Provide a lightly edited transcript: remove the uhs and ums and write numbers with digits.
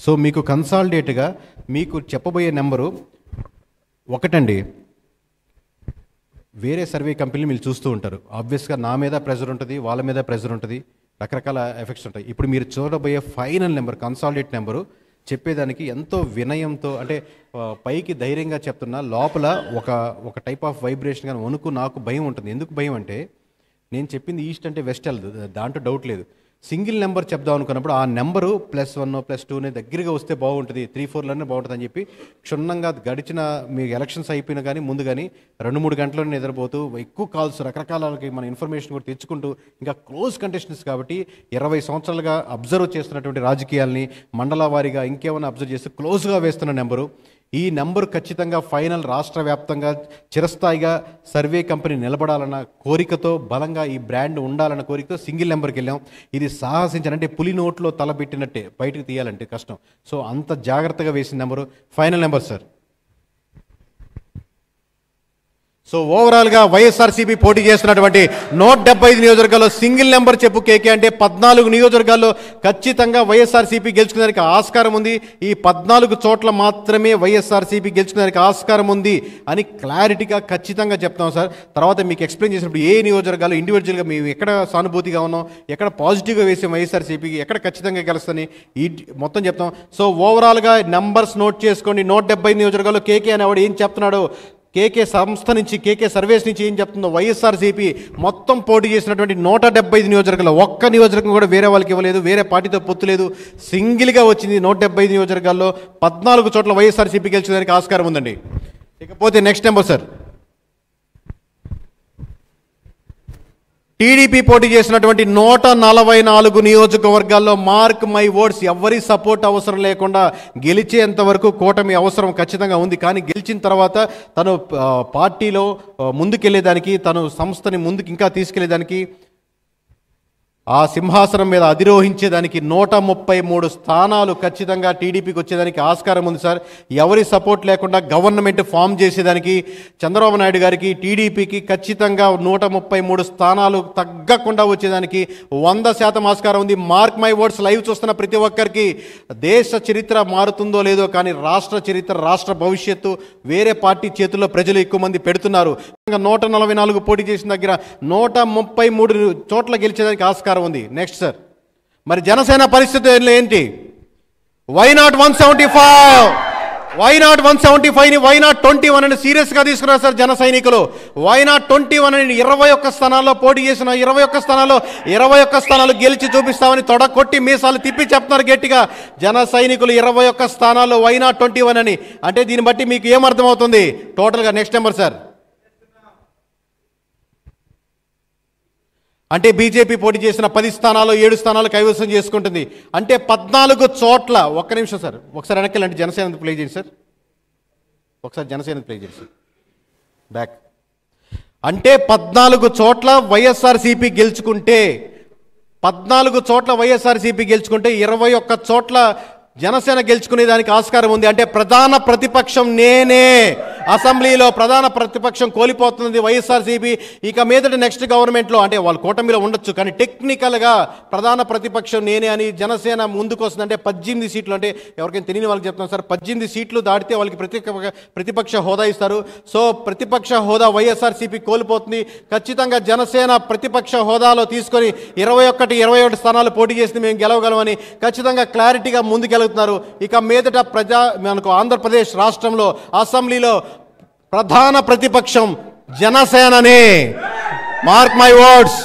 So మీకు కన్సాలిడేట్గా మీకు చెప్పబోయే నెంబరు ఒకటండి. వేరే సర్వే కంపెనీలు మీరు చూస్తూ ఉంటారు, ఆబ్వియస్గా నా మీద ప్రెజర్ ఉంటుంది, వాళ్ళ మీద ప్రెజర్ ఉంటుంది, రకరకాల ఎఫెక్ట్స్ ఉంటాయి. ఇప్పుడు మీరు చూడబోయే ఫైనల్ నెంబర్, కన్సాలిడేట్ నెంబరు చెప్పేదానికి ఎంతో వినయంతో, అంటే పైకి ధైర్యంగా చెప్తున్నా, లోపల ఒక టైప్ ఆఫ్ వైబ్రేషన్ కానీ వణుకు, నాకు భయం ఉంటుంది. ఎందుకు భయం అంటే, నేను చెప్పింది ఈస్ట్ అంటే వెస్ట్ వెళ్ళదు, దాంట్లో డౌట్ లేదు. సింగిల్ నెంబర్ చెప్దాం అనుకున్నప్పుడు ఆ నెంబరు +1 +2 దగ్గరగా వస్తే బాగుంటుంది, 3-4లోనే బాగుంటుంది అని చెప్పి క్షుణ్ణంగా గడిచిన మీకు ఎలక్షన్స్ అయిపోయినా కానీ ముందు కానీ 2-3 గంటల్లోనే నిద్రపోతూ ఎక్కువ కాల్స్ రకరకాలకి మన ఇన్ఫర్మేషన్ కూడా తెచ్చుకుంటూ, ఇంకా క్లోజ్ కంటెస్టెంట్స్ కాబట్టి 20 సంవత్సరాలుగా అబ్జర్వ్ చేస్తున్నటువంటి రాజకీయాల్ని మండల వారీగా ఇంకేమైనా అబ్జర్వ్ చేస్తే క్లోజ్గా వేస్తున్న నెంబరు. ఈ నెంబరు ఖచ్చితంగా ఫైనల్ రాష్ట్ర వ్యాప్తంగా చిరస్థాయిగా సర్వే కంపెనీ నిలబడాలన్న కోరికతో, బలంగా ఈ బ్రాండ్ ఉండాలన్న కోరికతో సింగిల్ నెంబర్కి వెళ్ళాం. ఇది సాహసించాలంటే పులి నోట్లో తలబెట్టినట్టే, బయటకు తీయాలంటే కష్టం. సో అంత జాగ్రత్తగా వేసిన number final number sir. So ఓవరాల్గా వైఎస్ఆర్సీపీ పోటీ చేస్తున్నటువంటి 175 నియోజకవర్గాల్లో సింగిల్ నెంబర్ చెప్పు కేకే అంటే 14 నియోజకవర్గాల్లో ఖచ్చితంగా వైఎస్ఆర్సీపీ గెలుచుకునేదానికి ఆస్కారం ఉంది. ఈ 14 చోట్ల మాత్రమే వైఎస్ఆర్సీపీ గెలుచుకునేదానికి ఆస్కారం ఉంది అని క్లారిటీగా ఖచ్చితంగా చెప్తాం సార్. తర్వాత మీకు ఎక్స్ప్లెయిన్ చేసినప్పుడు ఏ నియోజకవర్గాలు ఇండివిజువల్గా మేము ఎక్కడ సానుభూతిగా ఉన్నాం, ఎక్కడ పాజిటివ్గా వేసాం వైఎస్ఆర్సీపీకి, ఎక్కడ ఖచ్చితంగా గెలుస్తాని ఈ మొత్తం చెప్తాం. సో ఓవరాల్గా నెంబర్స్ నోట్ చేసుకోండి. 175 నియోజకవర్గాల్లో కేకే అనేవాడు ఏం చెప్తున్నాడు, కేకే సంస్థ నుంచి, కేకే సర్వేస్ నుంచి ఏం చెప్తుందో, వైఎస్ఆర్సీపీ మొత్తం పోటీ చేసినటువంటి 175 నియోజకవర్గాలు ఒక్క నియోజకవర్గం కూడా వేరే వాళ్ళకి ఇవ్వలేదు, వేరే పార్టీతో పొత్తు లేదు, సింగిల్గా వచ్చింది. 175 నియోజకవర్గాల్లో 14 చోట్ల వైఎస్ఆర్సీపీ గెలిచేదానికి ఆస్కారం ఉందండి. ఇకపోతే నెక్స్ట్ నెంబర్ సార్, టీడీపీ పోటీ చేసినటువంటి 144 నియోజకవర్గాల్లో మార్క్ మై వర్డ్స్, ఎవరి సపోర్ట్ అవసరం లేకుండా గెలిచేంత వరకు కూటమి అవసరం ఖచ్చితంగా ఉంది. కానీ గెలిచిన తర్వాత తను పార్టీలో ముందుకెళ్ళేదానికి, తను సంస్థని ముందుకు ఇంకా తీసుకెళ్లేదానికి, ఆ సింహాసనం మీద అధిరోహించేదానికి 133 స్థానాలు ఖచ్చితంగా టీడీపీకి వచ్చేదానికి ఆస్కారం ఉంది సార్. ఎవరి సపోర్ట్ లేకుండా గవర్నమెంట్ ఫామ్ చేసేదానికి చంద్రబాబు నాయుడు గారికి, టీడీపీకి ఖచ్చితంగా 133 స్థానాలు తగ్గకుండా వచ్చేదానికి 100% ఆస్కారం ఉంది. మార్క్ మై వర్డ్స్, లైవ్ చూస్తున్న ప్రతి ఒక్కరికి దేశ చరిత్ర మారుతుందో లేదో కానీ రాష్ట్ర చరిత్ర, రాష్ట్ర భవిష్యత్తు వేరే పార్టీ చేతుల్లో ప్రజలు ఎక్కువ మంది పెడుతున్నారు. 144 పోటీ చేసిన దగ్గర 133 చోట్ల గెలిచేదానికి ఆస్కారం ఉంది. నెక్స్ట్ సార్, మరి జనసేన పరిస్థితి ఏంటి? Why not 175? వై నాట్ 175ని వై నాట్ 21 అని సీరియస్గా తీసుకున్నారు సార్ జన సైనికులు. వై నాట్ 21 అని 21 స్థానాల్లో పోటీ చేసిన 21 స్థానాల్లో 21 స్థానాలు గెలిచి చూపిస్తామని తొడ కొట్టి మీసాలు తిప్పి చెప్తున్నారు గట్టిగా జన సైనికులు. 21 స్థానాల్లో వై నాట్ 21 అని అంటే దీన్ని బట్టి మీకు ఏమర్థమవుతుంది టోటల్గా? నెక్స్ట్ నెంబర్ సార్, అంటే బీజేపీ పోటీ చేసిన 10 స్థానాలు 7 స్థానాలు కైవసం చేసుకుంటుంది. అంటే 14 చోట్ల, ఒక్క నిమిషం సార్, ఒకసారి వెనక్కి అంటే జనసేన ప్లే చేయండి సార్, ఒకసారి జనసేన ప్లే చేయండి సార్, బ్యాక్. అంటే 14 చోట్ల వైఎస్ఆర్సీపీ గెలుచుకుంటే, 14 చోట్ల వైఎస్ఆర్సీపీ గెలుచుకుంటే 21 చోట్ల జనసేన గెలుచుకునేదానికి ఆస్కారం ఉంది. అంటే ప్రధాన ప్రతిపక్షం నేనే, అసెంబ్లీలో ప్రధాన ప్రతిపక్షం కోల్పోతుంది వైఎస్ఆర్సీపీ. ఇక మీదట నెక్స్ట్ గవర్నమెంట్లో, అంటే వాళ్ళు కూటమిలో ఉండొచ్చు కానీ టెక్నికల్గా ప్రధాన ప్రతిపక్షం నేనే అని జనసేన ముందుకు వస్తుంది. అంటే 18 సీట్లు, అంటే ఎవరికైనా తెలియని వాళ్ళకి చెప్తున్నాం సార్, 18 సీట్లు దాటితే వాళ్ళకి ప్రతిపక్ష హోదా ఇస్తారు. సో ప్రతిపక్ష హోదా వైఎస్ఆర్సీపీ కోల్పోతుంది. ఖచ్చితంగా జనసేన ప్రతిపక్ష హోదాలో తీసుకొని 21 స్థానాలు పోటీ చేసింది, మేము గెలవగలమని ఖచ్చితంగా క్లారిటీగా ముందుకెళ్తున్నారు. ఇక మీదట మనకు ఆంధ్రప్రదేశ్ రాష్ట్రంలో అసెంబ్లీలో ప్రధాన ప్రతిపక్షం జనసేననే. Mark my words.